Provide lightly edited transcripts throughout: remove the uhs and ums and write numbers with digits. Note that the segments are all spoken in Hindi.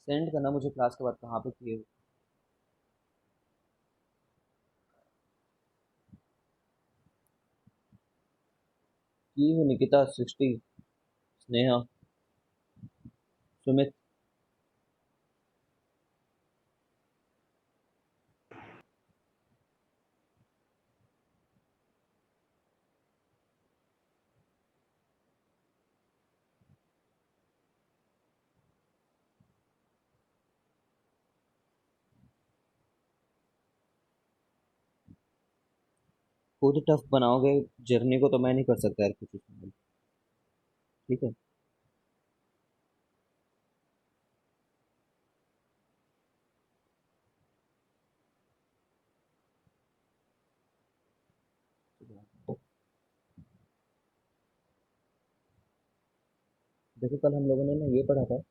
सेंड करना मुझे क्लास के बाद कहाँ पे किए। की हो निकिता, सृष्टि, स्नेहा, सुमित। खुद टफ बनाओगे जर्नी को तो मैं नहीं कर सकता यार कुछ उसमें। ठीक है। देखो कल हम लोगों ने ना ये पढ़ा था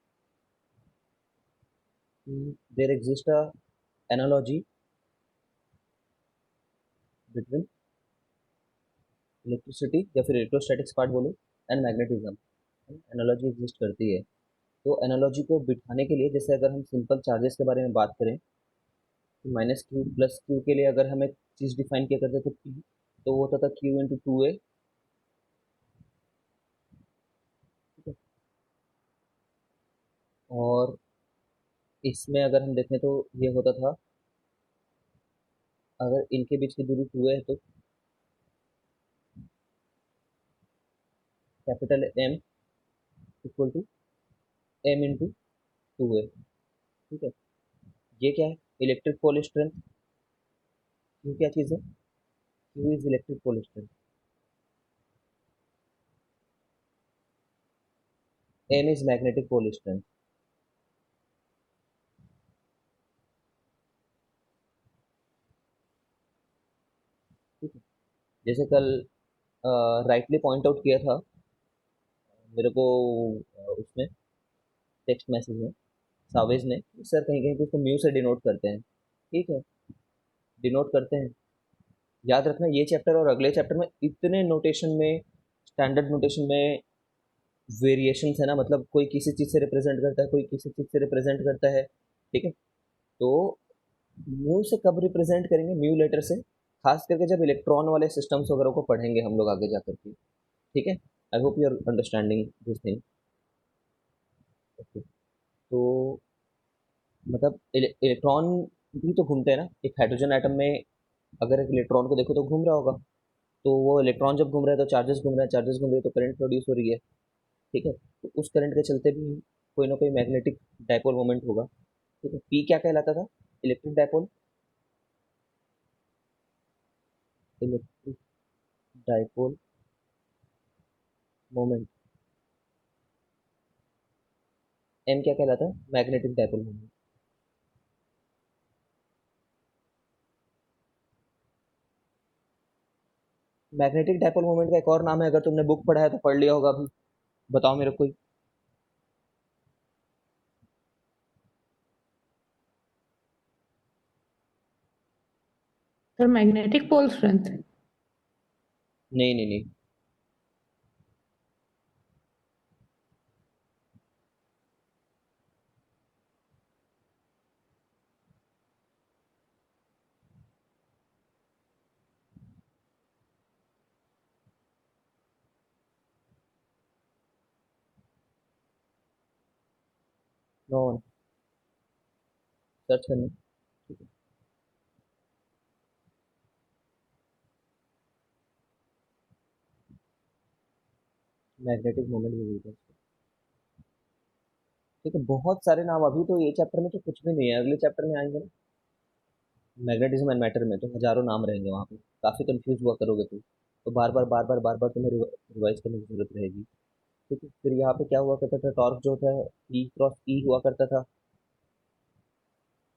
कि there exist a analogy between electricity या फिर इलेक्ट्रोस्टैटिक्स पार्ट बोलो एंड मैग्नेटिज्म। एनालॉजी एग्जिस्ट करती है। तो एनालॉजी को बिठाने के लिए जैसे अगर हम सिंपल चार्जेस के बारे में बात करें तो माइनस क्यू प्लस क्यू के लिए अगर हमें चीज़ डिफाइन किया करते थे पी, तो वो होता था क्यू इंटू टू ए। और इसमें अगर हम देखें तो ये होता था, अगर इनके बीच की दूरी टू है तो capital M equal to M into two है। ठीक है। ये क्या है? Electric pole strength. क्यू क्या चीज़ है? Q is electric pole strength. M is magnetic pole strength. ठीक है। जैसे कल राइटली पॉइंट आउट किया था मेरे को उसमें टेक्स्ट मैसेज में सावेज ने, सर कहीं कहीं पे उसको म्यू से डिनोट करते हैं। ठीक है। डिनोट करते हैं। याद रखना ये चैप्टर और अगले चैप्टर में इतने नोटेशन में, स्टैंडर्ड नोटेशन में वेरिएशंस है ना, मतलब कोई किसी चीज़ से रिप्रेजेंट करता है, कोई किसी चीज़ से रिप्रेजेंट करता है। ठीक है। तो म्यू से कब रिप्रेजेंट करेंगे? म्यू लेटर से, खास करके जब इलेक्ट्रॉन वाले सिस्टम्स वगैरह को पढ़ेंगे हम लोग आगे जाकर के। ठीक है। I hope you are understanding this thing. Okay. तो मतलब इलेक्ट्रॉन भी तो घूमते हैं ना एक हाइड्रोजन एटम में। अगर एक इलेक्ट्रॉन को देखो तो घूम रहा होगा। तो वो इलेक्ट्रॉन जब घूम रहा है तो चार्जेस घूम रहे हैं, चार्जेस घूम रहे हैं तो करंट प्रोड्यूस हो रही है। ठीक है। तो उस करंट के चलते भी कोई ना कोई मैग्नेटिक डायपोल मोमेंट होगा। ठीक है। पी क्या कहलाता था? Electric dipole. Electric dipole moment. M क्या कहलाता है? Magnetic dipole moment. Magnetic dipole moment का एक और नाम है, अगर तुमने बुक पढ़ा है तो पढ़ लिया होगा अभी। बताओ मेरे को। Sir magnetic pole strength. नहीं नहीं नहीं। नो। सर्च करना। मैग्नेटिक मोमेंट भी बोलते हैं इसको। ठीक है। बहुत सारे नाम, अभी तो ये चैप्टर में तो कुछ भी नहीं है, अगले चैप्टर में आएंगे ना मैग्नेटिज्म एंड मैटर में, तो हजारों नाम रहेंगे वहाँ पे। काफी कंफ्यूज हुआ करोगे तुम, तो बार बार तुम्हें रिवाइज करने की जरूरत रहेगी। ठीक है। फिर यहाँ पे क्या हुआ करता था? टॉर्क जो था ई क्रॉस ई हुआ करता था।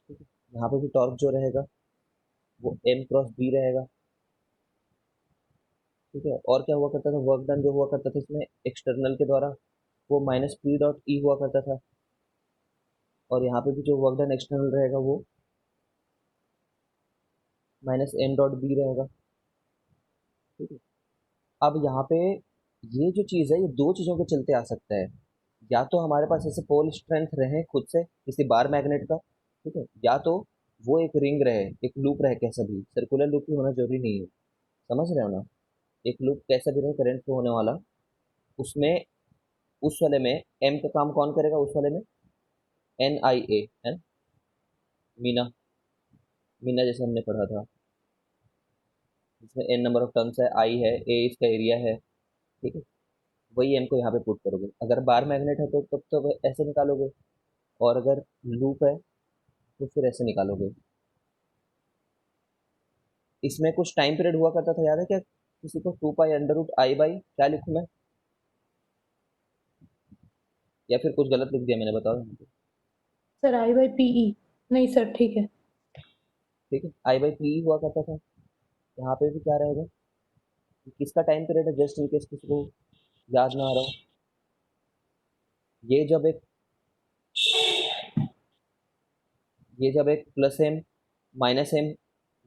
ठीक है। यहाँ पे भी टॉर्क जो रहेगा वो एम क्रॉस बी रहेगा। ठीक है। और क्या हुआ करता था? वर्क डन जो हुआ करता था इसमें एक्सटर्नल के द्वारा, वो माइनस पी डॉट ई हुआ करता था। और यहाँ पे भी जो वर्क डन एक्सटर्नल रहेगा वो माइनस एन डॉट बी रहेगा। ठीक है। अब यहाँ पे ये जो चीज़ है ये दो चीज़ों के चलते आ सकता है। या तो हमारे पास ऐसे पोल स्ट्रेंथ रहे खुद से किसी बार मैग्नेट का, ठीक है, या तो वो एक रिंग रहे, एक लूप रहे, कैसा भी सर्कुलर लूप ही होना जरूरी नहीं है, समझ रहे हो ना। एक लूप कैसा भी रहे करंट फ्लो होने वाला, उसमें उस वाले में एम का काम कौन करेगा, उस वाले में एन आई ए है ना, मीना, मीना जैसे हमने पढ़ा था, जिसमें एन नंबर ऑफ टर्न्स है, आई है, ए इसका एरिया है, ठीक है। वही एम को यहाँ पे पुट करोगे, अगर बार मैग्नेट है तो तब तो ऐसे निकालोगे, और अगर लूप है तो फिर ऐसे निकालोगे। इसमें कुछ टाइम पीरियड हुआ करता था, याद है क्या किसी को, 2 pi under root I by क्या लिखूं मैं, या फिर कुछ गलत लिख दिया मैंने, बताओ मुझे। Sir I by PE. नहीं सर ठीक है। ठीक है, आई बाई पी हुआ करता था। यहाँ पे भी क्या रहेगा, किसका टाइम पीरियड है, जस्ट इन केस किसी को याद ना आ रहा हो। ये जब एक ये जब एक प्लस एम माइनस एम,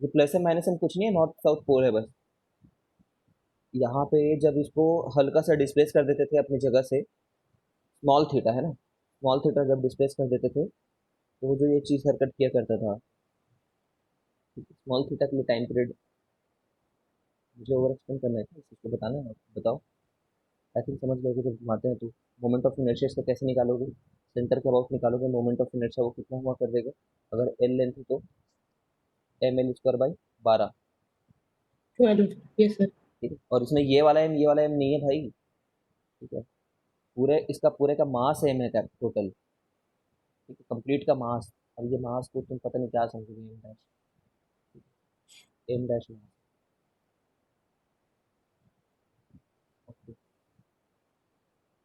ये प्लस एम माइनस एम कुछ नहीं है, नॉर्थ साउथ पोल है बस। यहाँ पे जब इसको हल्का सा डिस्प्लेस कर देते थे अपनी जगह से, स्मॉल थीटा है ना, स्मॉल थीटा जब डिस्प्लेस कर देते थे, तो वो जो ये चीज़ हरकत किया करता था, स्मॉल थीटा के लिए टाइम पीरियड, मुझे ओवर एक्सप्लेन करना है क्या इस चीज़ को, बताना है आपको, बताओ। आई थिंक समझ लोगे जब घुमाते हैं तो। मोमेंट ऑफ इनर्शिया इसका कैसे निकालोगे, सेंटर के अबाउट निकालोगे, मोमेंट ऑफ इनर्शिया वो कितना हुआ कर देगा, अगर एल लेंथ है तो M L square by 12, 12। Yes sir. ठीक है। और इसमें ये वाला एम नहीं है भाई, ठीक है, पूरे इसका पूरे का मास एम है टोटल, ठीक है, कंप्लीट का मास। अब ये मास को तुम पता नहीं क्या समझोगे, एम डैश, एम डैश मास, ओके।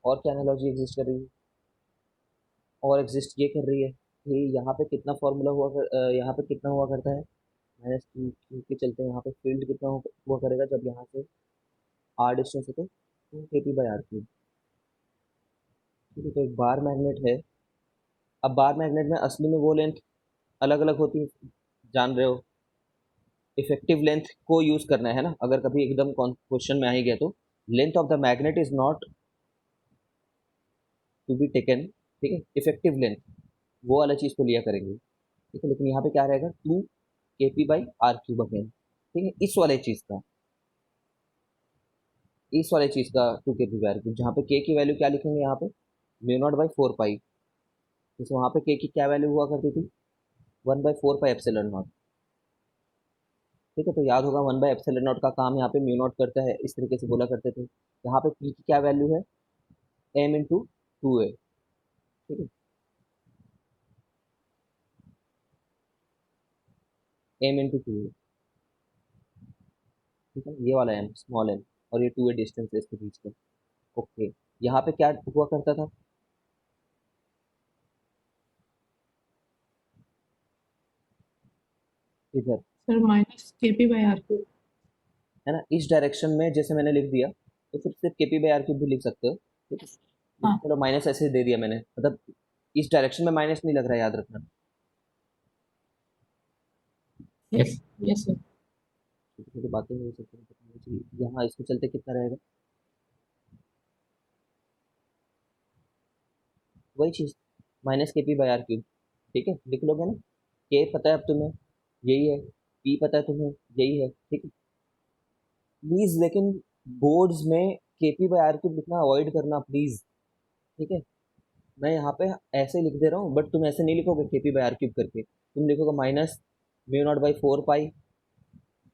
और क्या एनालॉजी एग्जिस्ट कर रही है, और एग्जिस्ट ये कर रही है कि यहाँ पे कितना फॉर्मूला यहाँ पे कितना हुआ करता है, माइनस क्यू, क्यू के चलते हैं यहाँ पे फील्ड कितना हुआ करेगा जब यहाँ से आर डिस्टेंस है तो 2 kp/r3, ठीक है। तो एक बार मैग्नेट है, अब बार मैग्नेट में असली में वो लेंथ अलग अलग होती है, जान रहे हो। इफेक्टिव लेंथ को यूज करना है ना, अगर कभी एकदम क्वेश्चन में आ ही गया तो, length of the magnet is not to be taken, ठीक है, इफेक्टिव लेंथ वो वाला चीज को लिया करेंगे, ठीक है। लेकिन यहाँ पे क्या रहेगा, 2 kp/r3 अगेन, ठीक है, इस वाले चीज का 2 kp/r3, जहाँ पे के की वैल्यू क्या लिखेंगे यहाँ पे, म्यू0/4 पाई, जैसे वहाँ पे के की क्या वैल्यू हुआ करती थी, 1/4 पाई एप्सिलॉन नॉट, ठीक है। तो याद होगा 1/एप्सिलॉन नॉट का काम यहाँ पे म्यू नॉट करता है, इस तरीके से बोला करते थे। यहाँ पे पी की क्या वैल्यू है, m × 2a, ठीक है, m × 2a, ठीक है, ये वाला m स्मॉल m, और ये 2a डिस्टेंस है इसके बीच का, ओके। यहाँ पे क्या हुआ करता था, इधर, sir minus KP by R cube. है ना, इस डायरेक्शन में जैसे मैंने लिख दिया, तो फिर सिर्फ kp/r3 भी लिख सकते हो, ठीक है। लेकिन हाँ। चलो माइनस ऐसे दे दिया मैंने, मतलब इस डायरेक्शन में माइनस नहीं लग रहा है, याद रखना। यस। Yes sir. छोटी छोटी बातें हो सकती हैं, पता नहीं चाहिए। यहाँ इसके चलते कितना रहेगा, वही चीज, -kp/r3, ठीक है, लिख लोगे ना, के पता है अब तुम्हें, यही है, पी पता है तुम्हें, यही है, ठीक है। प्लीज लेकिन बोर्ड्स में kp/r3 लिखना अवॉइड करना प्लीज, ठीक है। मैं यहाँ पे ऐसे लिख दे रहा हूँ, बट तुम ऐसे नहीं लिखोगे kp/r3 करके, तुम लिखोगे -म्यू0/4 पाई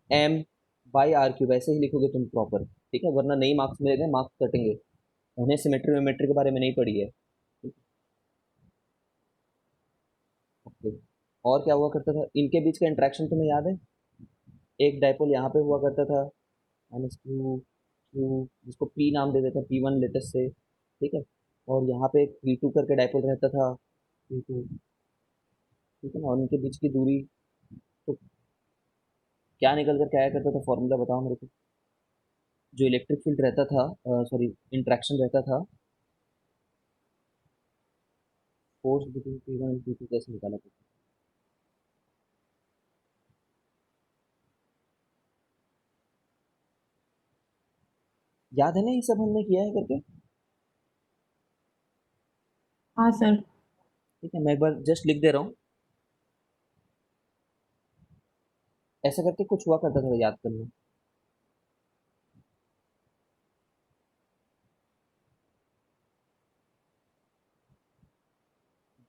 m/r3, ऐसे ही लिखोगे तुम प्रॉपर, ठीक है, वरना नहीं मार्क्स मिलेंगे, मार्क्स कटेंगे। उन्हें सिमेट्री वेमेट्री के बारे में नहीं पढ़ी है, ओके। और क्या हुआ करता था, इनके बीच का इंट्रैक्शन तुम्हें याद है, एक डायपोल यहाँ पे हुआ करता था, -q जिसको पी नाम दे देते हैं, p1 लेटेस्ट से, ठीक है। और यहाँ पे एक p2 करके डायपोल रहता था, p2, ठीक है ना, और उनके बीच की दूरी, तो क्या निकल कर के आया करता था, फॉर्मूला बताओ मेरे को, जो इलेक्ट्रिक फील्ड रहता था, सॉरी इंट्रैक्शन रहता था, force between p1 and p2 कैसे निकाला करता था? याद है ना, ये सब हमने किया है करके, हाँ सर। ठीक है, मैं एक बार जस्ट लिख दे रहा हूँ। ऐसा करके कुछ हुआ करता था, याद कर लो।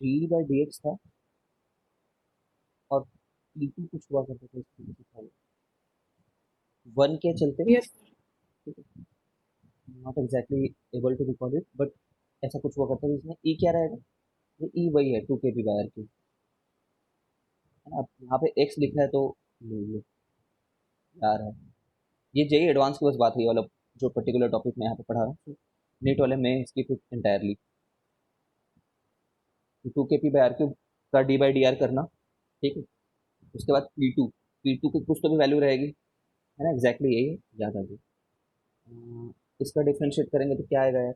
डी बाई डी एक्स था, और डी टू कुछ हुआ करता था इसके वन के चलते। यस। ठीक है, not exactly able to record it, but ऐसा कुछ हुआ करता था। इसमें ई क्या रहेगा? ये ई वही है, 2 kb/r3, है ना। अब यहाँ पे एक्स लिखा है तो ये यार है, ये जेई एडवांस की बस बात हुई, वाला जो पर्टिकुलर टॉपिक मैं यहाँ पे पढ़ा रहा हूँ, नीट वाले में स्किप इट एंटायरली। 2 kp/r3 का डी बाई डी आर करना। ठीक है, उसके बाद पी टू की कुछ तो भी वैल्यू रहेगी, है ना, एग्जैक्टली यही है, याद आ गई। इसका डिफ्रेंशिएट करेंगे तो क्या आएगा यार?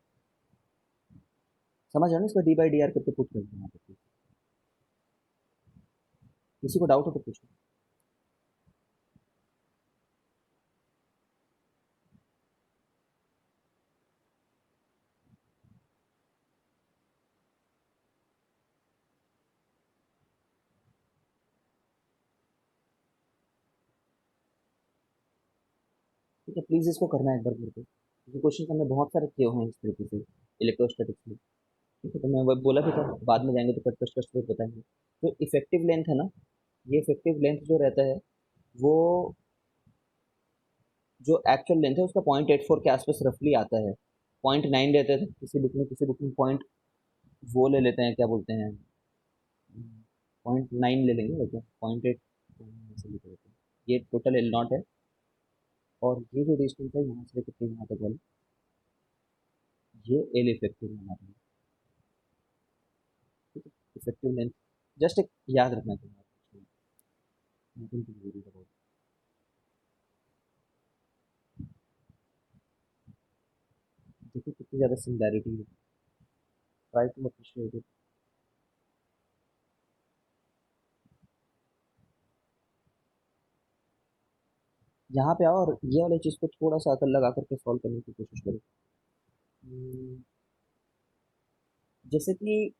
समझ रहे हो ना, इसका डी बाई डी आर करके पूछ रहे हैं यहाँ पे। किसी को डाउट हो तो पूछो। ठीक है, प्लीज़ इसको करना है एक बार मेरे को, क्योंकि क्वेश्चन हमने बहुत सारे किए हुए हैं इस तरीके से इलेक्ट्रोस्टैटिक्स में। ठीक है, तो मैं वो बोला भी था, बाद में जाएंगे तो कट कट कट बताएंगे। जो इफेक्टिव लेंथ है ना, ये इफेक्टिव लेंथ जो रहता है, वो जो एक्चुअल लेंथ है उसका 0.84 के आसपास रफली आता है। 0.9 लेते थे किसी बुक में पॉइंट, वो ले लेते हैं, क्या बोलते हैं, 0.9 ले लेंगे, मतलब 0.8 ऐसे लिख देते हैं। ये टोटल एल नॉट है, और ये जो डिस्टेंस है यहाँ से कितने यहाँ तक वाली, ये एल इफेक्टिव है हमारे लिए। ठीक है, इफेक्टिव लेंथ जस्ट एक याद रखना चाहिए। Nothing to worry about. देखिए कितनी ज़्यादा सिमिलैरिटी है, ट्राई टू अप्रिशिएट इट। यहाँ पे आओ और ये वाली चीज़ को थोड़ा सा अकल लगा करके सॉल्व करने की कोशिश करो। हम्म, जैसे कि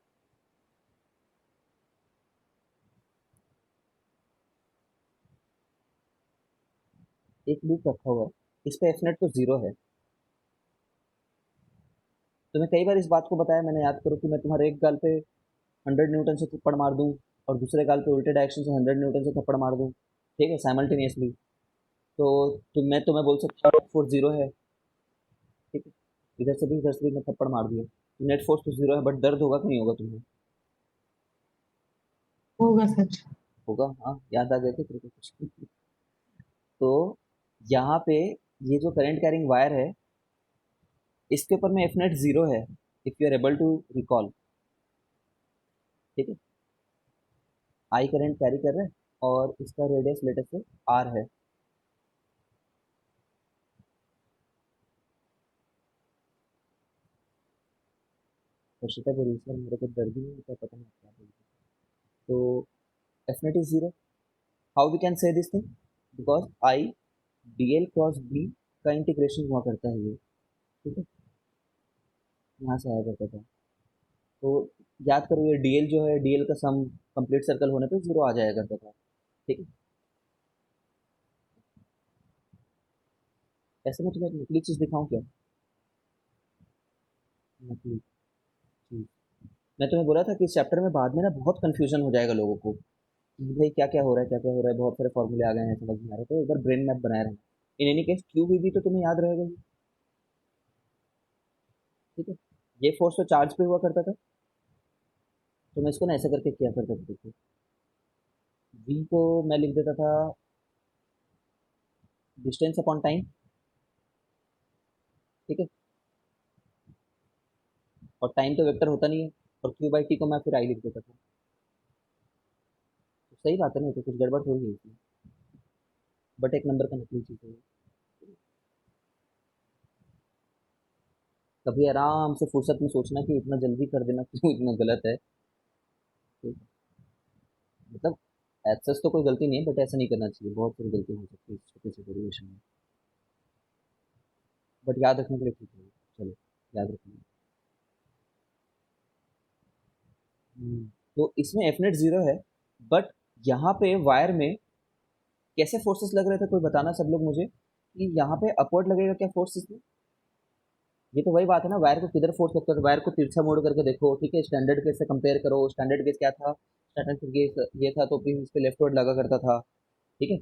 एक लूप रखा हुआ है, इस पे एफ नेट तो जीरो है। तो मैं कई बार इस बात को बताया मैंने, याद करो, कि मैं तुम्हारे एक गाल पे 100 न्यूटन से थप्पड़ मार दूं, और दूसरे गाल पे उल्टे डायरेक्शन से 100 न्यूटन से थप्पड़ मार दूं, ठीक है, साइमल्टेनियसली। तो मैं तुम्हें बोल सकता हूँ फोर्स जीरो है। ठीक है, इधर से भी मैं थप्पड़ मार दिया, नेट फोर्स तो जीरो है, बट दर्द होगा कि नहीं होगा तुम्हें? होगा सच। होगा, हाँ, याद आ गए थे तेरे को कुछ। तो यहाँ पे ये जो करंट कैरिंग वायर है, इसके ऊपर में एफ नेट जीरो है, if you are able to recall. ठीक है, आई करंट कैरी कर रहा है, और इसका रेडियस लेटर से आर है। हर्षिता बोली सर मेरे को दर्द ही नहीं होता, पता नहीं क्या बोलती। तो F net is zero. How we can say this thing? Because I D L cross B का इंटीग्रेशन हुआ करता है ये। ठीक है, यहाँ से आया करता था। तो याद करो, ये डीएल जो है, डीएल का सम कंप्लीट सर्कल होने पे जीरो आ जाया करता था। ठीक है, ऐसे में तुम्हें एक नकली चीज दिखाऊं क्या? नकली चीज, मैं तुम्हें बोला था कि इस चैप्टर में बाद में ना बहुत कंफ्यूजन हो जाएगा लोगों को, कि भाई क्या क्या हो रहा है, क्या क्या हो रहा है, बहुत सारे फॉर्मूले आ गए हैं, समझ नहीं आ रहा। तो एक बार ब्रेन मैप बनाए रहना। In any case Q V भी तो तुम्हें याद रहेगा ही। ठीक है, ये फोर्स तो चार्ज पे हुआ करता था, तो मैं इसको ना ऐसे करके किया करता था, देखो, वी को मैं लिख देता था डिस्टेंस अपॉन टाइम। ठीक है, और टाइम तो वेक्टर होता नहीं है, और क्यू बाई टी को मैं फिर आई लिख देता था। तो सही बात है ना, तो कुछ गड़बड़ थोड़ी है इसमें, बट एक नंबर का नकली चीज़ है। कभी आराम से फुर्सत में सोचना कि इतना जल्दी कर देना क्यों इतना गलत है। तो मतलब एक्सेस तो कोई गलती नहीं है, बट ऐसा नहीं करना चाहिए, बहुत सारी गलती हो सकती है इस छोटे से वेरिएशन में। बट याद रखने के लिए ठीक है, चलो, याद रखना। तो इसमें एफ नेट जीरो है, बट यहाँ पे वायर में कैसे फोर्सेस लग रहे थे, कोई बताना सब लोग मुझे कि यहाँ पे अपवर्ड लगेगा क्या फोर्स इसमें। ये तो वही बात है ना, वायर को किधर फोर्स लगता है, वायर को तिरछा मोड़ करके देखो, ठीक है, स्टैंडर्ड केस से कंपेयर करो, स्टैंडर्ड केस क्या था, स्टैंडर्ड केस ये था तो फिर इस पे लेफ्ट वर्ड लगा करता था, ठीक है,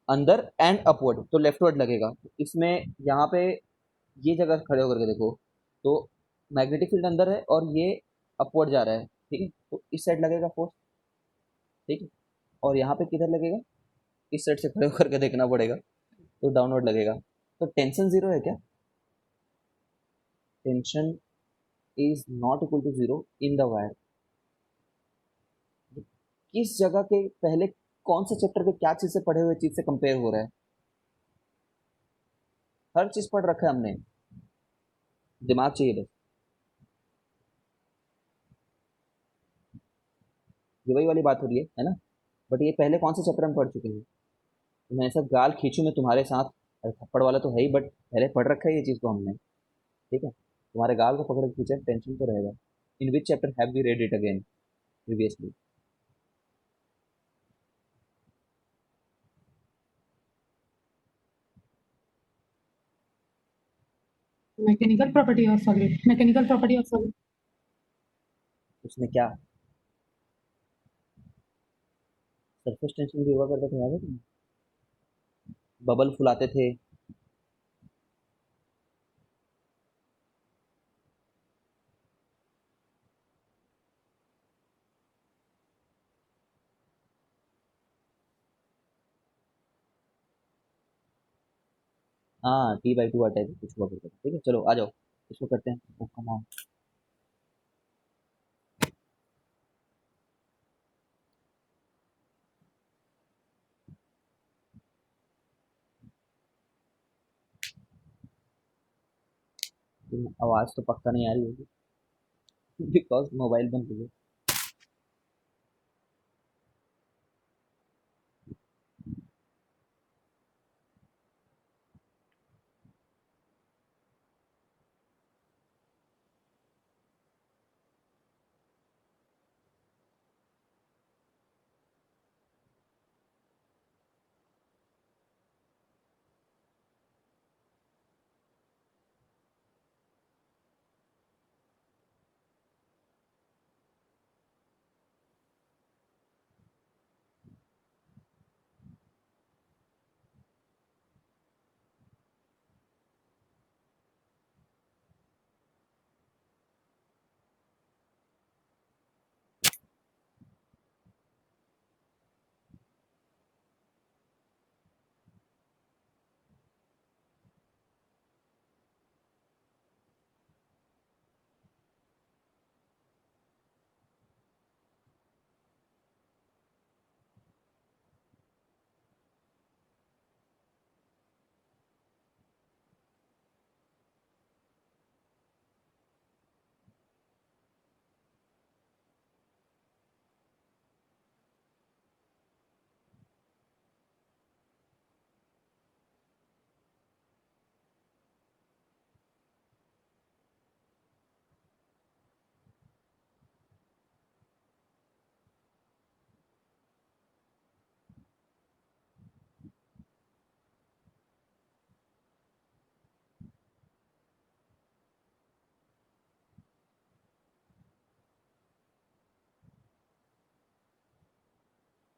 अंदर एंड अपवर्ड तो लेफ्ट वर्ड लगेगा। इसमें यहाँ पे ये जगह खड़े होकर के देखो, तो मैग्नेटिक फील्ड अंदर है और ये अपवर्ड जा रहा है, ठीक है, तो इस साइड लगेगा फोर्स, ठीक है, और यहाँ पे किधर लगेगा, इस साइड से खड़े होकर के देखना पड़ेगा, तो डाउनवर्ड लगेगा। तो टेंशन जीरो है क्या, tension is not equal to zero in the wire. किस जगह के पहले कौन से चैप्टर के क्या चीज से पढ़े हुए चीज से कंपेयर हो रहा है, हर चीज पढ़ रखा है हमने, दिमाग चाहिए बस। ये वही वाली बात हो रही है ना, बट ये पहले कौन से चैप्टर में पढ़ चुके हैं, तो मैं ऐसा गाल खींचूं मैं तुम्हारे साथ, अरे थप्पड़ वाला तो है ही, बट पहले पढ़ रखा है ये चीज को हमने, ठीक है, तुम्हारे गाल को पकड़ के खींचे टेंशन तो रहेगा। In which chapter have we read it again previously. Mechanical property of solid, mechanical property of solid. उसमें क्या सरफेस टेंशन भी हुआ करता था, याद है तुम्हें, बबल फुलाते थे। हाँ, T/2 आता है कुछ हुआ करता था, ठीक है, चलो आ जाओ, इसको करते हैं, ओ कम ऑन। आवाज तो पक्का नहीं आ रही होगी बिकॉज मोबाइल बंद हो गया।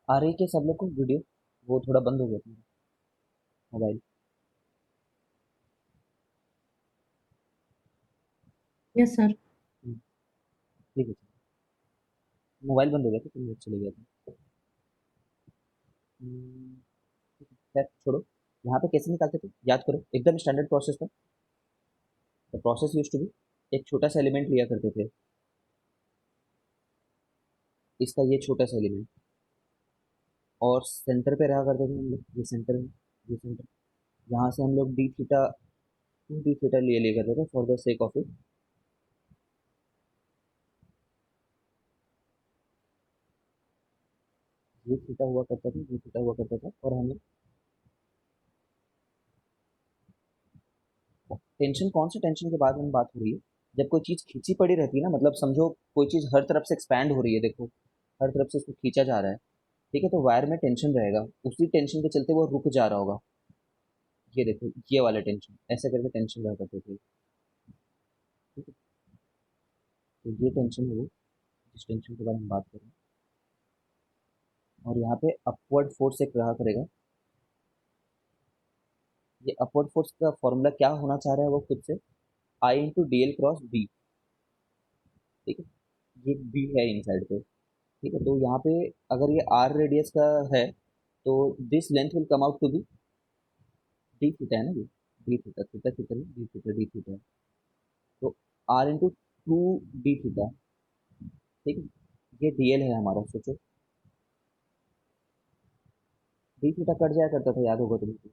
आ रही क्या सब लोग को वीडियो, वो थोड़ा बंद हो गया था मोबाइल। Yes sir. ठीक है, मोबाइल बंद हो गया था तो नेट चले गया था। खैर छोड़ो, यहाँ पे कैसे निकालते थे याद करो, एकदम स्टैंडर्ड प्रोसेस था। The process used to be, एक छोटा सा एलिमेंट लिया करते थे, इसका ये छोटा सा एलिमेंट, और सेंटर पे रहा करते थे हम लोग, ये सेंटर है, ये सेंटर, यहाँ से हम लोग डी थीटा लिए लिया करते थे for the sake of it. ये थीटा हुआ करता था, ये थीटा हुआ करता था, और हमें टेंशन, कौन से टेंशन के बाद में बात हो रही है, जब कोई चीज़ खींची पड़ी रहती है ना, मतलब समझो कोई चीज़ हर तरफ से एक्सपैंड हो रही है, देखो हर तरफ से उसको खींचा जा रहा है, ठीक है, तो वायर में टेंशन रहेगा, उसी टेंशन के चलते वो रुक जा रहा होगा। ये देखो ये वाला टेंशन, ऐसे करके टेंशन रहा करते थे, ठीक है। तो ये टेंशन है वो, जिस टेंशन के बारे में बात करें। और यहाँ पे अपवर्ड फोर्स एक रहा करेगा। ये अपवर्ड फोर्स का फॉर्मूला क्या होना चाह रहा है वो खुद से, I into D L cross B, ठीक है। ये बी है इन साइड पे, ठीक है। तो यहाँ पे अगर ये आर रेडियस का है, तो this length will come out to be D theta, है ना ये, डी थीटा, थीटा थीटा नहीं, डी थीटा, डी थीटा है। तो R into two D theta, ठीक है। ये डी एल है हमारा, सोचो डी थीटा कट जाया करता था, याद होगा तुमको।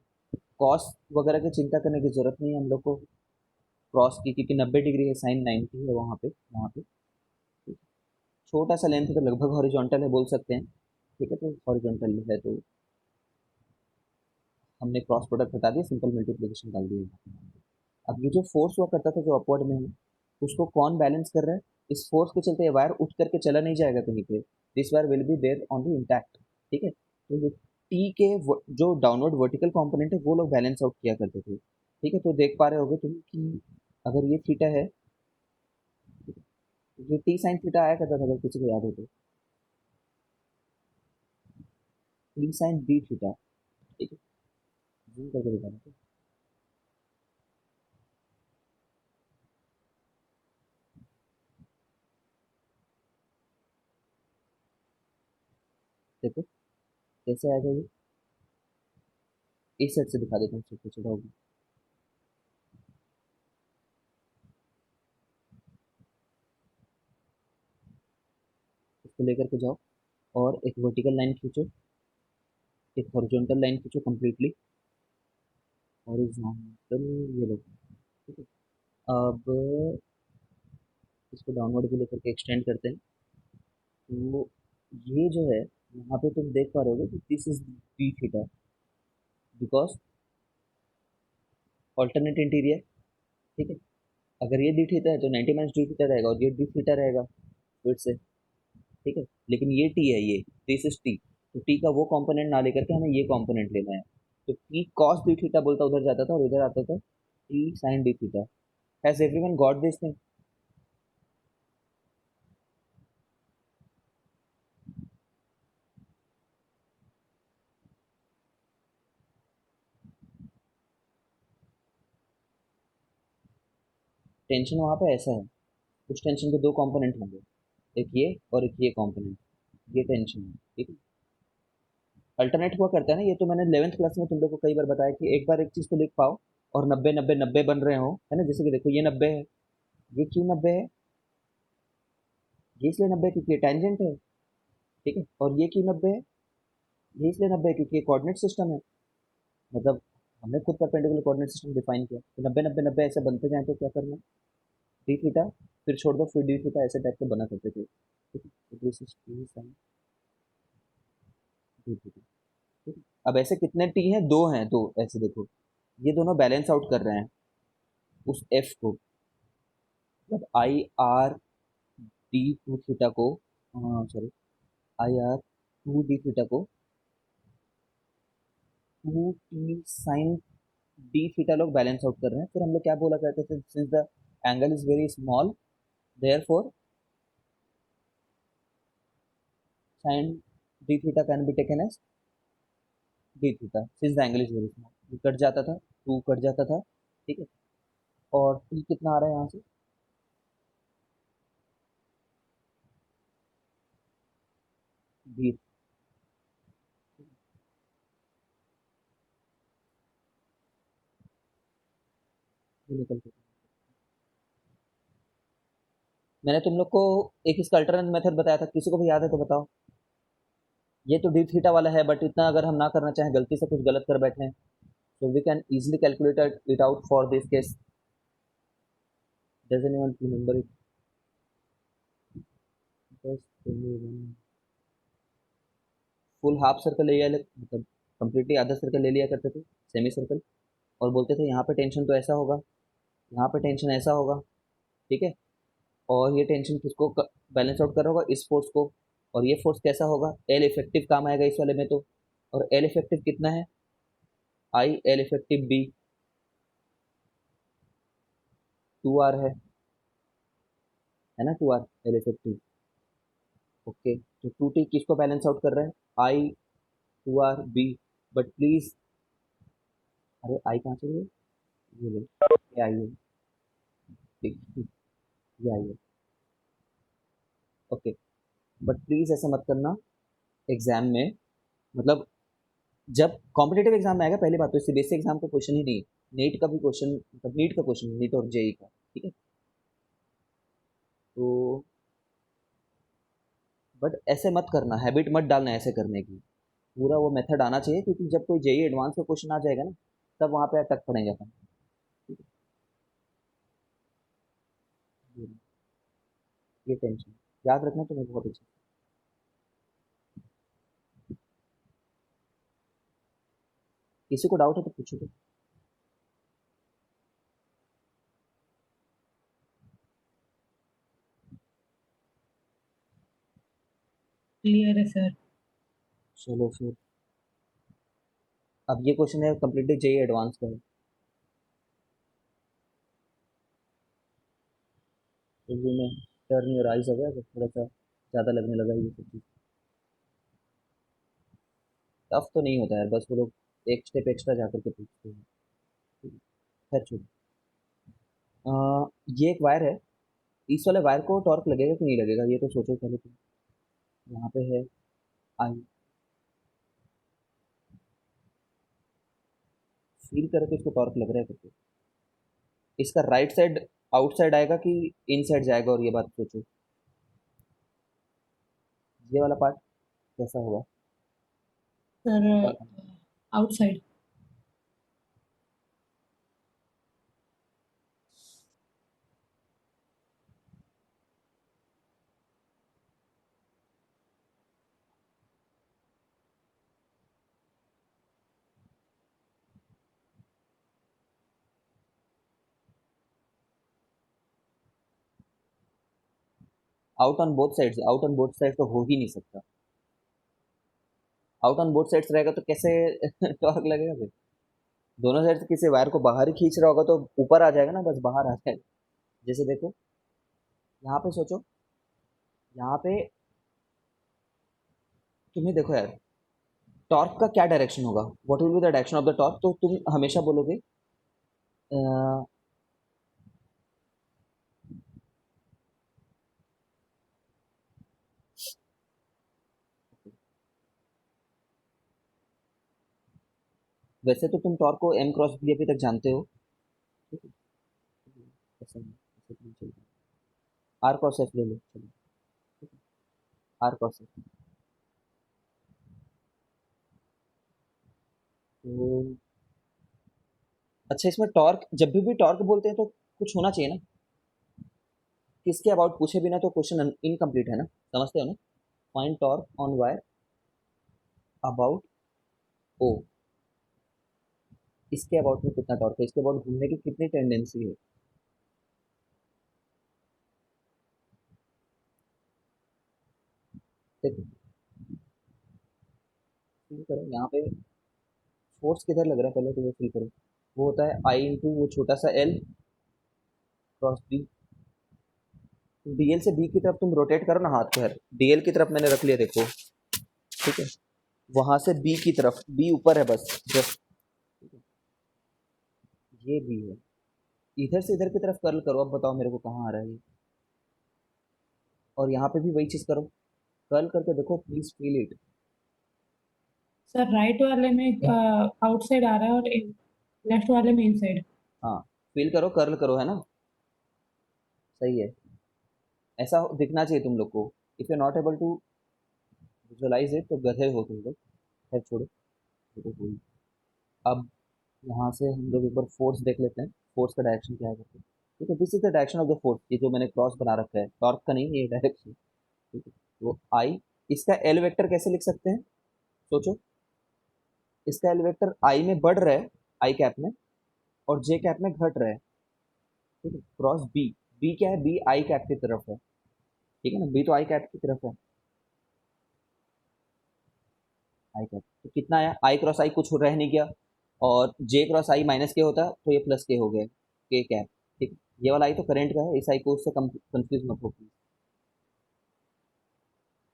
कॉस वगैरह की चिंता करने की जरूरत नहीं है हम लोग को क्रॉस की, क्योंकि 90 डिग्री है, साइन 90 है वहाँ पे छोटा सा लेंथ है, तो लगभग हॉरिजॉन्टल है बोल सकते हैं, ठीक है। तो हॉरिजॉन्टल है, तो हमने क्रॉस प्रोडक्ट हटा दिया, सिंपल मल्टीप्लिकेशन डाल दिया। अब ये जो फोर्स हुआ करता था जो अपवर्ड में है, उसको कौन बैलेंस कर रहा है? इस फोर्स के चलते वायर उठ करके चला नहीं जाएगा कहीं पे, this wire will be there only intact, ठीक है। तो ये टी के जो डाउनवर्ड वर्टिकल कंपोनेंट है वो लोग बैलेंस आउट किया करते थे, ठीक है। तो देख पा रहे होगे तुम कि अगर ये थीटा है, तो ये टी साइन थीटा आया करता था, अगर किसी को याद हो तो, टी साइन बी थीटा, ठीक है। जूम करके दिखाना तो देखो कैसे आएगा ये, इस साइड से दिखा देता हूँ, सबको चढ़ा होगी। इसको लेकर के जाओ और एक वर्टिकल लाइन खींचो, एक हॉरिजॉन्टल लाइन खींचो कम्प्लीटली हॉरिजॉन्टल, ये लो, ठीक है। अब इसको डाउनवर्ड भी लेकर के एक्सटेंड करते हैं, तो ये जो है यहाँ पे तुम देख पा रहे होगे कि this is D theta, because alternate interior, ठीक है। अगर ये डी थीटा है तो 90 माइनस डी थीटा रहेगा, और ये डी थीटा रहेगा फिर से, ठीक है। लेकिन ये टी है, ये दिस इज टी, तो टी का वो कंपोनेंट ना लेकर के हमें ये कंपोनेंट लेना है। तो टी कॉस डी थीटा बोलता उधर जाता था, और इधर आता था T sine D theta. Has everyone got this thing? Tension वहाँ पे ऐसा है, उस टेंशन के दो कंपोनेंट होंगे, एक ये और एक ये कंपोनेंट, ये टेंशन है, ठीक है। अल्टरनेट हुआ करता है ना, ये तो मैंने 11th क्लास में तुम लोग को कई बार बताया कि एक बार एक चीज को लिख पाओ और 90 90 90 बन रहे हो, है ना। जैसे कि देखो ये 90 है, ये क्यों 90 है, ये इसलिए 90 क्योंकि ये टेंजेंट है, ठीक है। और ये क्यों 90 है, ये इसलिए 90 है क्योंकि ये कोऑर्डिनेट सिस्टम है, मतलब हमने खुद परपेंडिकुलर कोऑर्डिनेट सिस्टम डिफाइन किया। तो 90 90 90 ऐसे बनते जाए तो क्या करना, डी थीटा, फिर छोड़ दो, फिर डी थीटा, ऐसे टाइप के बना करते थे, ठीक है। तो this is T sine D theta, ठीक है। अब ऐसे कितने टी हैं, दो हैं, दो ऐसे देखो, ये दोनों बैलेंस आउट कर रहे हैं उस एफ को, मतलब I R D two theta को, sorry, I R two D theta को two T sine D theta लोग बैलेंस आउट कर रहे हैं। फिर हम लोग क्या बोला करते थे, since the angle is very small, therefore sine D theta can be taken as D theta, since the angle is very small, ये कट जाता था, टू कट जाता था, ठीक है। और टी कितना आ रहा है यहाँ से, डी, निकल के मैंने तुम लोग को एक इसका अल्टरनेट मेथड बताया था, किसी को भी याद है तो बताओ। ये तो डी थीटा वाला है, बट इतना अगर हम ना करना चाहें, गलती से कुछ गलत कर बैठे, so we can easily calculate it out for this case. Does anyone remember it? Just full half circle ले लिया, मतलब कंप्लीटली आधा सर्कल ले लिया करते थे, सेमी सर्कल, और बोलते थे यहाँ पे टेंशन तो ऐसा होगा, यहाँ पे टेंशन ऐसा होगा, ठीक है। और ये टेंशन किसको बैलेंस आउट कर रहा होगा, इस फोर्स को। और ये फोर्स कैसा होगा, एल इफेक्टिव काम आएगा इस वाले में तो। और एल इफेक्टिव कितना है, I L effective B, 2R है ना, 2R एल इफेक्टिव। ओके, तो 2T किसको बैलेंस आउट कर रहा है, आई 2R B। बट प्लीज, अरे आई कहाँ से गई, ये ले, ये आई है, ठीक, ये आई है। ओके, बट प्लीज ऐसा मत करना एग्जाम में, मतलब जब कॉम्पिटेटिव एग्जाम में आएगा, पहली बात तो सीबीएसई एग्जाम का क्वेश्चन ही नहीं, नीट का भी क्वेश्चन, मतलब नीट का क्वेश्चन, नीट और जेई का, ठीक है। तो बट ऐसे मत करना, हैबिट मत डालना ऐसे करने की, पूरा वो मेथड आना चाहिए, क्योंकि जब कोई जेई एडवांस का क्वेश्चन आ जाएगा ना, तब वहाँ पे अटक पड़ेगा अपन, ठीक है। ये टेंशन याद रखना तुम्हें बहुत अच्छा। किसी को डाउट है तो पूछो तो। क्लियर है सर। चलो फिर, अब ये क्वेश्चन है कम्प्लीटली जेई एडवांस का है, तो ये मैं टर्न योर आइज हो गया तो थोड़ा सा ज़्यादा लगने लगा ये सब चीज़। टफ तो नहीं होता यार, बस वो लोग एक स्टेप एक्स्ट्रा जा करके पूछते हैं, ठीक है। खैर छोड़ो। ये एक वायर है, इस वाले वायर को टॉर्क लगेगा कि नहीं लगेगा, ये तो सोचो पहले तुम। यहाँ पे है आई, फील करे तो इसको टॉर्क लग रहा है करके। इसका राइट साइड आउटसाइड आएगा कि इन साइड जाएगा, और ये बात सोचो, ये वाला पार्ट कैसा होगा, sir torque. Outside. Out on both sides, out on both side तो हो ही नहीं सकता, आउट ऑन बोथ साइड्स रहेगा तो कैसे टॉर्क लगेगा फिर। दोनों साइड से किसी वायर को बाहर ही खींच रहा होगा तो ऊपर आ जाएगा ना, बस बाहर आ जाएगा। जैसे देखो, यहाँ पे सोचो, यहाँ पे तुम्हें देखो यार, टॉर्क का क्या डायरेक्शन होगा, what will be the direction of the torque, तो तुम हमेशा बोलोगे अ, वैसे तो तुम टॉर्क को एम क्रॉस बी अभी तक जानते हो, ठीक है। ऐसा नहीं, ऐसे तो नहीं चलता। आर क्रॉस एफ ले लो, चलो, ठीक है। आर क्रॉस एफ, तो अच्छा, इसमें टॉर्क, जब भी टॉर्क बोलते हैं तो कुछ होना चाहिए ना, किसके अबाउट पूछे बिना तो क्वेश्चन इनकम्प्लीट है ना, समझते हो ना। Find torque on wire about O, इसके अबाउट में कितना टॉर्क है, इसके अबाउट घूमने की कितनी टेंडेंसी है। देखो, फील करो यहाँ पे फोर्स किधर लग रहा है, पहले तो ये फील करो, वो होता है आई इंटू वो छोटा सा एल क्रॉस बी। डीएल से बी की तरफ तुम रोटेट करो ना हाथ को, यार डीएल की तरफ मैंने रख लिया देखो, ठीक है। वहां से बी की तरफ, बी ऊपर है बस जस्ट, ये बी है, इधर से इधर की तरफ कर्ल करो, अब बताओ मेरे को कहाँ आ रहा है ये। और यहाँ पे भी वही चीज करो, कर्ल करके देखो, please feel it. Sir right वाले में आउटसाइड आ रहा है और लेफ्ट वाले में इनसाइड। हाँ, फील करो, कर्ल करो, है ना, सही है। ऐसा दिखना चाहिए तुम लोग को, if you not able to visualize it तो गधे हो तुम लोग। खैर छोड़ो, ये तो कोई। अब यहाँ से हम लोग एक बार फोर्स देख लेते हैं, फोर्स का डायरेक्शन क्या है करके, ठीक है। This is the direction of the force, ये जो मैंने क्रॉस बना रखा है, टॉर्क का नहीं, ये डायरेक्शन, ठीक है। वो आई, इसका एल वेक्टर कैसे लिख सकते हैं, सोचो, इसका एल वेक्टर आई में बढ़ रहा है, आई कैप में, और जे कैप में घट रहा है, ठीक है, क्रॉस बी, बी क्या है, बी आई कैप की तरफ है, ठीक है ना, बी तो आई कैप की तरफ है, आई कैप तो कितना आया, आई क्रॉस आई कुछ रह नहीं गया, और जे क्रॉस आई माइनस के होता तो ये प्लस के हो गए, के कैप, ठीक है। ये वाला आई तो करंट का है, इस आई को उससे कंफ्यूज मत हो प्लीज,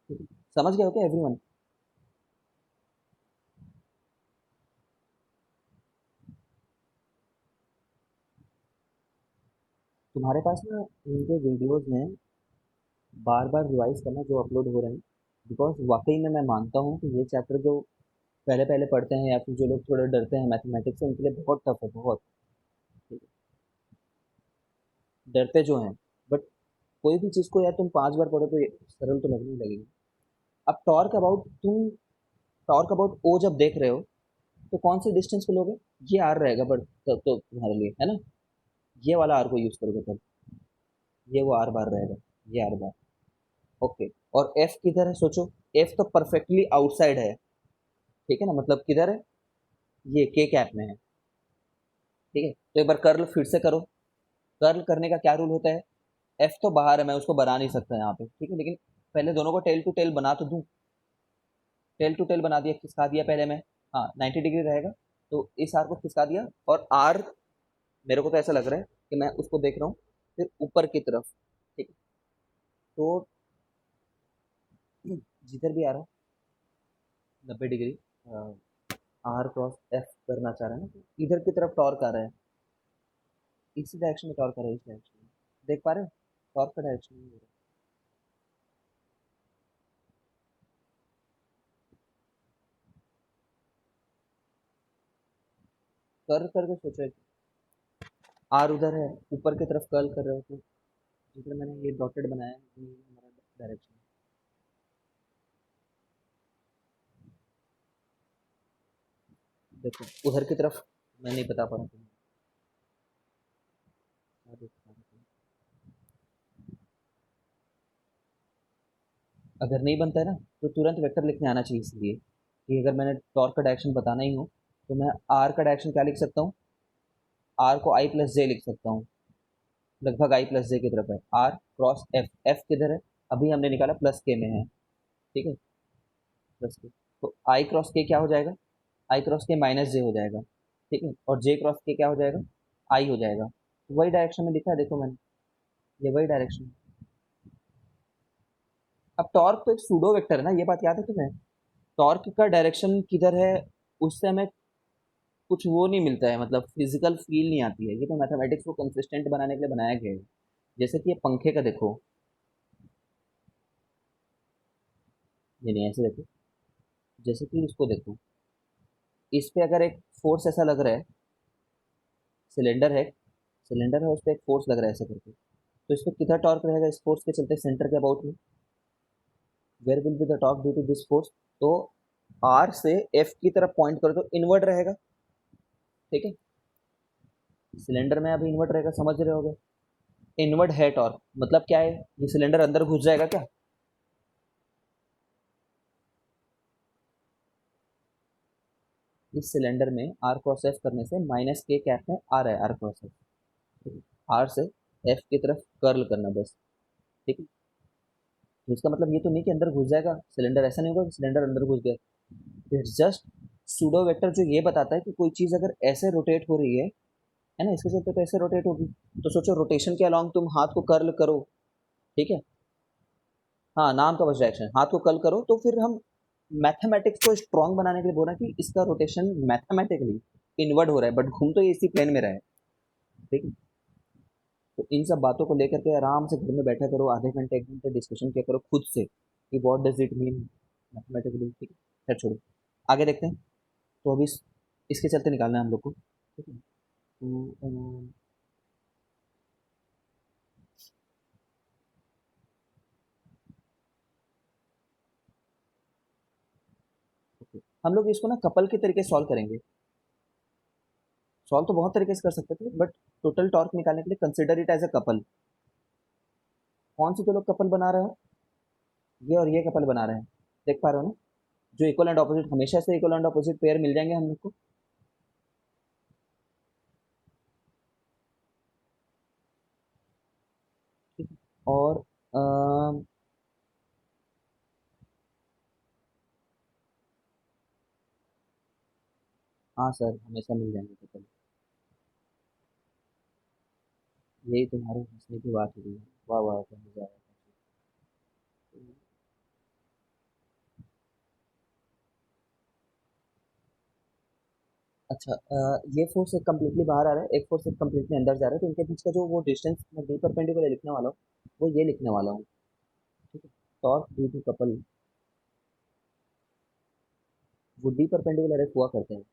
ठीक है? समझ गए हो क्या एवरीवन? तुम्हारे पास ना इनके वीडियोस में बार बार रिवाइज करना जो अपलोड हो रहे हैं, बिकॉज वाकई में मैं मानता हूँ कि ये चैप्टर जो पहले पहले पढ़ते हैं या फिर जो लोग थोड़ा डरते हैं मैथमेटिक्स से, उनके लिए बहुत टफ है, बहुत, ठीक है? डरते जो हैं, बट कोई भी चीज़ को यार तुम 5 बार पढ़ो तो ये सरल तो लगने ही लगेगी। अब टॉर्क अबाउट ओ जब देख रहे हो तो कौन से डिस्टेंस पे लोगे, ये आर रहेगा, बट तो तुम्हारे लिए है ना, ये वाला आर को यूज करोगे तब, ये वो आर बार रहेगा, ये आर बार, ओके। और एफ किधर है सोचो, एफ तो परफेक्टली आउटसाइड है, ठीक है ना, मतलब किधर है, ये के कैप में है, ठीक है। तो एक बार कर्ल फिर से करो, कर्ल करने का क्या रूल होता है, एफ तो बाहर है, मैं उसको बना नहीं सकता यहाँ पे, ठीक है, लेकिन पहले दोनों को टेल टू टेल बना तो दूं, टेल टू टेल बना दिया, खिसका दिया पहले मैं, हाँ 90 डिग्री रहेगा, तो इस आर को खिसका दिया, और आर मेरे को तो ऐसा लग रहा है कि मैं उसको देख रहा हूँ फिर ऊपर की तरफ, ठीक है, तो जिधर भी आ रहा है 90 डिग्री, आर क्रॉस एफ करना चाह रहा है ना, तो इधर की तरफ टॉर्क आ रहा है, इसी डायरेक्शन में टॉर्क आ रहा है, इस डायरेक्शन में, देख पा रहे हो, टॉर्क का डायरेक्शन नहीं हो रहा है। कर करके सोचो, आर उधर है, ऊपर की तरफ कर्ल कर रहे हो, तो जिधर मैंने ये डॉटेड बनाया है ये हमारा डायरेक्शन, देखो उधर की तरफ, मैं नहीं बता पा रहा हूँ, क्या देख पा रहे हो? अगर नहीं बनता है ना तो तुरंत वेक्टर लिखने आना चाहिए, इसलिए कि अगर मैंने टॉर्क का डायरेक्शन बताना ही हो तो मैं आर का डायरेक्शन क्या लिख सकता हूँ, आर को आई प्लस जे लिख सकता हूँ, लगभग आई प्लस जे की तरफ है, आर क्रॉस एफ, एफ किधर है, अभी हमने निकाला प्लस के में है, ठीक है, प्लस के, तो आई क्रॉस के क्या हो जाएगा, आई क्रॉस के माइनस जे हो जाएगा, ठीक है, और जे क्रॉस के क्या हो जाएगा, आई हो जाएगा, तो वही डायरेक्शन में लिखा है, देखो मैंने, ये वही डायरेक्शन। अब टॉर्क तो एक सूडो वेक्टर है ना, ये बात याद है तुम्हें, टॉर्क का डायरेक्शन किधर है उससे हमें कुछ वो नहीं मिलता है, मतलब फिजिकल फील नहीं आती है, ये तो मैथमेटिक्स को कंसिस्टेंट बनाने के लिए बनाया गया है। जैसे कि ये पंखे का देखो, ये नहीं ऐसे देखो, जैसे कि इसको देखो, इस पे अगर एक फोर्स ऐसा लग रहा है, सिलेंडर है, सिलेंडर है, उस पर एक फोर्स लग रहा है ऐसे करके, तो इस पर कितना टॉर्क रहेगा इस फोर्स के चलते सेंटर के अबाउट में, where will be the torque due to this force, तो आर से एफ की तरफ पॉइंट करो तो इनवर्ड रहेगा, ठीक है, सिलेंडर में अभी इन्वर्ट रहेगा, समझ रहे होगे, इनवर्ड है टॉर्क, मतलब क्या है, ये सिलेंडर अंदर घुस जाएगा क्या, इस सिलेंडर में आर क्रॉस एफ करने से माइनस के कैप में आ रहा है आर क्रॉस एफ, आर से एफ की तरफ कर्ल करना बस, ठीक है, तो इसका मतलब ये तो नहीं कि अंदर घुस जाएगा सिलेंडर, ऐसा नहीं होगा कि सिलेंडर अंदर घुस गया, इट्स जस्ट सूडो वेक्टर जो ये बताता है कि कोई चीज़ अगर ऐसे रोटेट हो रही है ना, इसके चलते तो ऐसे रोटेट होगी, तो सोचो रोटेशन के अलॉन्ग तुम हाथ को कर्ल करो, ठीक है, हाँ नाम का बस डायरेक्शन, हाथ को कर्ल करो, तो फिर हम मैथमेटिक्स को स्ट्रॉन्ग बनाने के लिए बोल रहे हैं कि इसका रोटेशन मैथमेटिकली इनवर्ड हो रहा है, बट घूम तो ये इसी प्लेन में रहा है, ठीक है, तो इन सब बातों को लेकर के आराम से घर में बैठा करो, आधे घंटे 1 घंटे डिस्कशन किया करो खुद से कि what does it mean mathematically, ठीक है, खैर छोड़ो, आगे देखते हैं, तो अभी इसके चलते निकालना है हम लोग को, ठीक है, तो okay, हम लोग इसको ना कपल के तरीके सॉल्व करेंगे, सॉल्व तो बहुत तरीके से कर सकते थे, बट टोटल टॉर्क निकालने के लिए consider it as a couple, कौन से दो लोग कपल बना रहे हो, ये और ये कपल बना रहे हैं, देख पा रहे हो ना, जो इक्वल एंड ऑपोजिट, हमेशा से इक्वल एंड ऑपोजिट पेयर मिल जाएंगे हम लोग को, और हाँ सर, हमेशा मिल जाएंगे कपल। यही तुम्हारे हंसने की बात हो रही है। वाह वाह, क्या मजा आया। अच्छा, ये फोर्स एक कम्प्लीटली बाहर आ रहा है, एक फोर्स एक कम्प्लीटली अंदर जा रहा है, तो इनके बीच का जो वो डिस्टेंस मैं डी परपेंडिकुलर लिखने वाला हूँ, वो ये लिखने वाला हूँ। ठीक है। टॉर्क ड्यू टू कपल, वो डी परपेंडिकुलर हुआ करते हैं।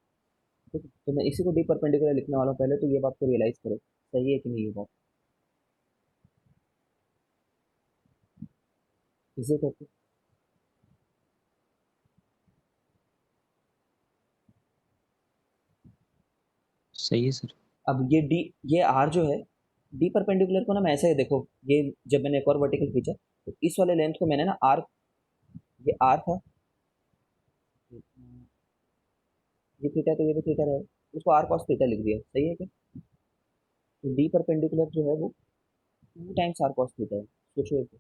ठीक है, तो मैं इसी को डी परपेंडिकुलर लिखने वाला हूँ। पहले तो ये बात को रियलाइज करो, सही है कि नहीं ये बात। इसे करके सही है सर। अब ये आर जो है, डी परपेंडिकुलर को ना मैं ऐसे ही देखो, ये जब मैंने एक और वर्टिकल खींचा, तो इस वाले लेंथ को मैंने ना आर, ये आर था, ये थीटा, तो ये भी थीटा रहेगा, उसको आर कॉस थीटा लिख दिया, सही है क्या। तो डी परपेंडिकुलर जो है वो 2 टाइम्स आर कॉस थीटा है, सोचो एक।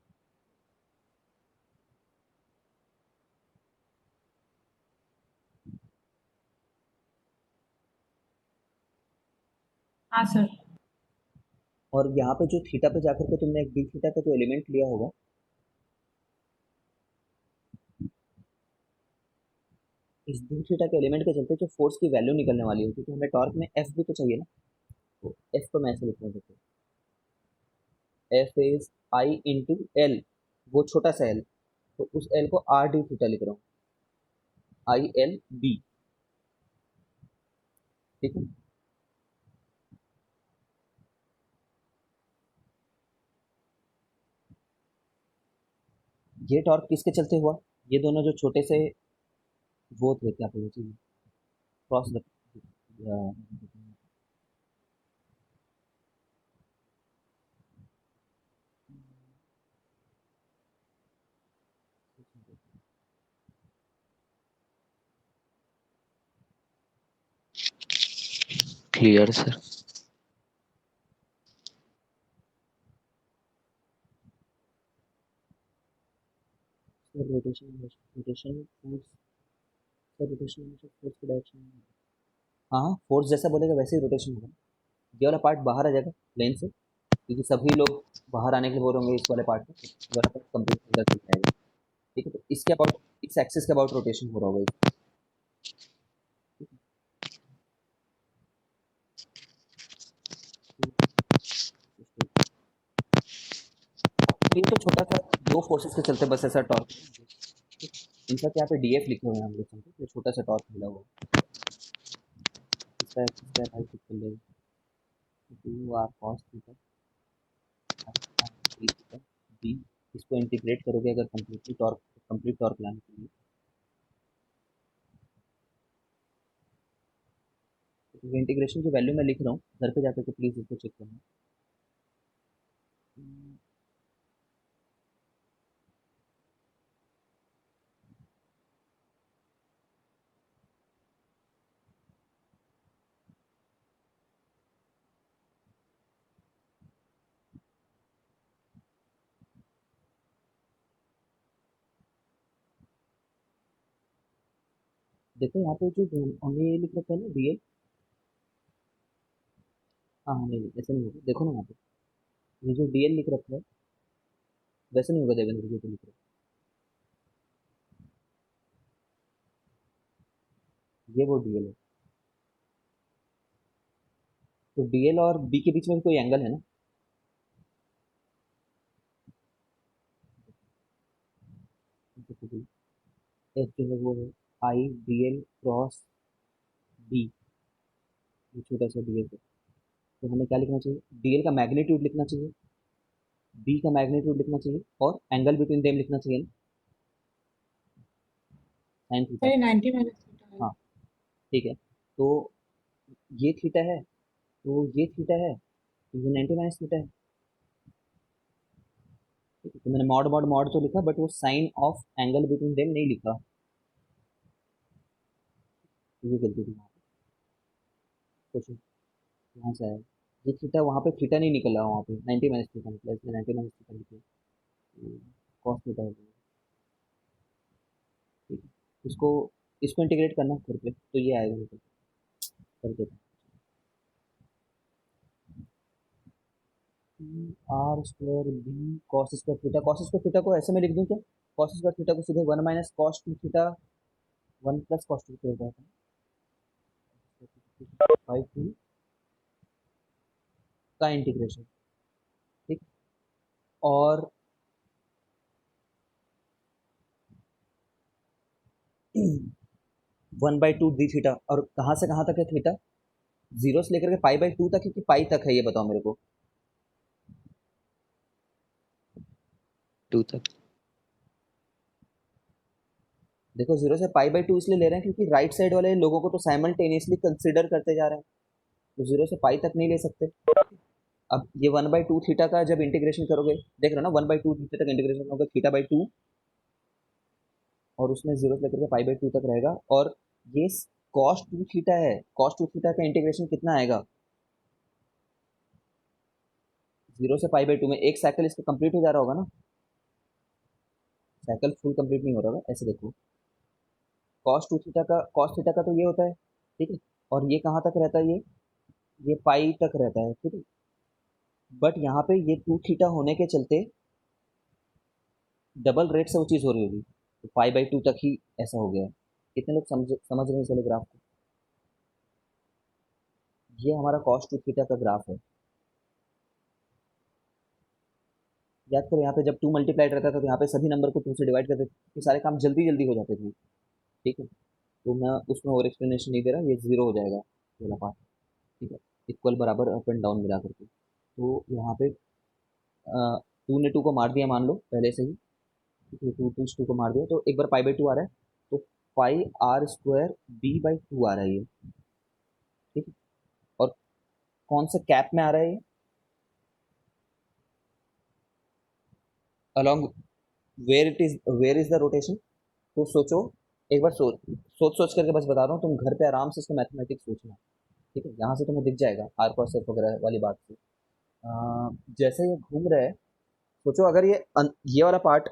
हाँ सर। और यहाँ पे जो थीटा पे जाकर के तुमने एक डी थीटा का जो एलिमेंट लिया होगा, इस डी थीटा के एलिमेंट के चलते जो फोर्स की वैल्यू निकलने वाली है, क्योंकि हमें टॉर्क में एफ भी तो चाहिए ना, तो एफ को मैं ऐसे लिखना देखो, F is I into L, वो छोटा सा एल, तो उस एल को आर डी थीटा लिख रहा हूँ, आई एल बी। ठीक है। ये टॉर्क किसके चलते हुआ, ये दोनों जो छोटे से वो थे, क्या बोलते हैं, cross, clear sir. Rotation, rotation force, rotation force की डायरेक्शन। हाँ हाँ, फोर्स जैसा बोलेगा वैसे ही रोटेशन होगा। ये वाला पार्ट बाहर आ जाएगा प्लेन से, क्योंकि सभी लोग बाहर आने के लिए बोल रहे होंगे इस वाले पार्ट में, तो ये वाला पार्ट कंप्लीट अंदर चल जाएगा। ठीक है, तो इसके अबाउट, इस एक्सिस के अबाउट रोटेशन हो रहा होगा ये तो छोटा सा दो फोर्सेस के चलते बस ऐसा टॉर्क। इनका यहाँ पे डीएफ लिखे हुए हैं हम लोग समझे, तो छोटा सा टॉर्क मिला हुआ है। इसका भाई कुछ कर लेगा, two R cos theta, R D theta B. इसको इंटीग्रेट करोगे अगर कंप्लीटली टॉर्क, कंप्लीट टॉर्क लाने के लिए, तो इंटीग्रेशन की वैल्यू मैं लिख रहा हूँ, घर पे जाकर के प्लीज इसको चेक करना। देखो यहाँ पे जो हमने ये लिख रखा है ना डीएल, हाँ हाँ, नहीं ऐसे नहीं होगा, देखो ना यहाँ पे ये जो डीएल लिख रखा है, वैसे नहीं होगा देवेंद्र जी को लिख रहा है, ये वो डीएल है। तो डीएल और बी के बीच में भी कोई एंगल है ना, एफ जो है वो है आई डीएल क्रॉस बी, ये छोटा सा डीएल है। तो हमें क्या लिखना चाहिए, डीएल का मैग्नीट्यूड लिखना चाहिए, बी का मैग्नीट्यूड लिखना चाहिए, और एंगल बिटवीन देम लिखना चाहिए ना, साइन थीटा। सर 90 - थीटा है। हाँ, ठीक है। तो ये थीटा है, तो ये थीटा है, तो ये 90 - थीटा है। ठीक है, तो मैंने मॉड मॉड मॉड तो लिखा, बट वो sine of angle between them नहीं लिखा, तो ये गलती थी वहाँ पे। सोचो यहाँ से आया, ये थीटा वहाँ पे थीटा नहीं निकला, वहाँ पे 90 माइनस थीटा निकला, इसलिए 90 माइनस थीटा निकला, कॉस थीटा हो गया। ठीक है, इसको इसको इंटीग्रेट करना करके तो ये आएगा निकल कर देता R square B cos square theta. Cos square theta को ऐसे में लिख दूं क्या? कॉस स्क्वायर थीटा को सीधे 1 minus cos two theta 1 plus cos two theta हो जाता है बाई 2 का इंटीग्रेशन। ठीक, और 1/2 डी थीटा, और कहाँ से कहाँ तक है थीटा? 0 से लेकर के पाई/2 तक है कि पाई तक है, ये बताओ मेरे को। 2 तक। देखो 0 से पाई/2 इसलिए ले रहे हैं क्योंकि राइट साइड वाले लोगों को तो साइमल्टेनियसली कंसिडर करते जा रहे हैं, तो 0 से पाई तक नहीं ले सकते। अब ये 1/2 थीटा का जब इंटीग्रेशन करोगे, देख रहे हो ना, 1/2 थीटा तक इंटीग्रेशन होगा थीटा/2, और उसमें 0 से लेकर के पाई/2 तक रहेगा, और ये कॉस टू थीटा है। कॉस टू थीटा का इंटीग्रेशन कितना आएगा? 0 से पाई/2 में एक साइकिल इसका कंप्लीट हो जा रहा होगा ना, साइकिल फुल कंप्लीट नहीं हो रहा होगा। ऐसे देखो, कॉस थीटा का तो ये होता है, ठीक है, और ये कहाँ तक रहता है? ये पाई तक रहता है, ठीक है। बट यहाँ पे ये 2 थीटा होने के चलते डबल रेट से वो चीज़ हो रही होगी, तो पाई/2 तक ही ऐसा हो गया है। कितने लोग समझ रहे हैं इस वाले ग्राफ को? ये हमारा कॉस टू थीटा का ग्राफ है। याद करो, यहाँ पे जब 2 मल्टीप्लाइड रहता था तो यहाँ पे सभी नंबर को 2 से डिवाइड करते थे, तो सारे काम जल्दी जल्दी हो जाते थे। ठीक है, तो मैं उसमें और एक्सप्लेनेशन नहीं दे रहा, ये जीरो हो जाएगा ये वाला पार्ट। ठीक है, इक्वल बराबर अप एंड डाउन मिला करके। तो यहाँ पे 2 ने 2 को मार दिया मान लो पहले से ही, ठीक है, 2 को मार दिया, तो एक बार पाई/2 आ रहा है, तो पाई आर स्क्वायर b/2 आ रहा है ये। ठीक है, और कौन से कैप में आ रहा है ये? Along where is the rotation? तो सोचो, एक बार सोच सोच करके बस बता रहा हूँ, तुम घर पे आराम से इसका मैथमेटिक्स सोचना। ठीक है, यहाँ से तुम्हें दिख जाएगा आर कॉस एफ वगैरह वाली बात से। जैसे ये घूम रहा है, सोचो अगर ये वाला पार्ट,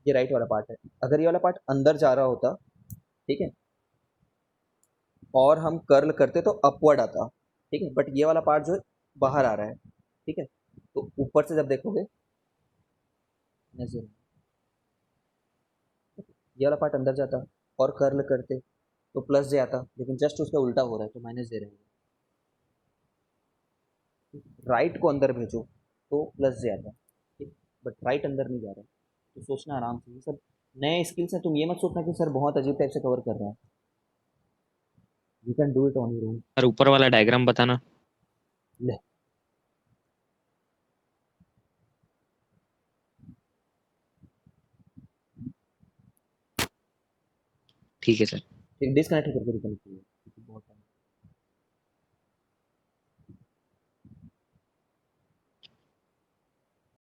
ये राइट वाला पार्ट है, अगर ये वाला पार्ट अंदर जा रहा होता, ठीक है, और हम कर्ल करते तो अपवर्ड आता, ठीक है, बट ये वाला पार्ट जो है बाहर आ रहा है, ठीक है, तो ऊपर से जब देखोगे नजर, ये वाला पार्ट अंदर जाता और कर्ल करते तो प्लस जे आता, लेकिन जस्ट उसका उल्टा हो रहा है तो माइनस जे रहेगा। राइट को अंदर भेजो तो प्लस जे आता, ठीक, बट राइट अंदर नहीं जा रहा है। तो सोचना आराम से, ये सब नए स्किल्स हैं, तुम ये मत सोचना कि सर बहुत अजीब टाइप से कवर कर रहा है। You can do it on your own. और ऊपर वाला डायग्राम बताना। ठीक है सर। डिस्कनेक्ट करके रिकनेक्ट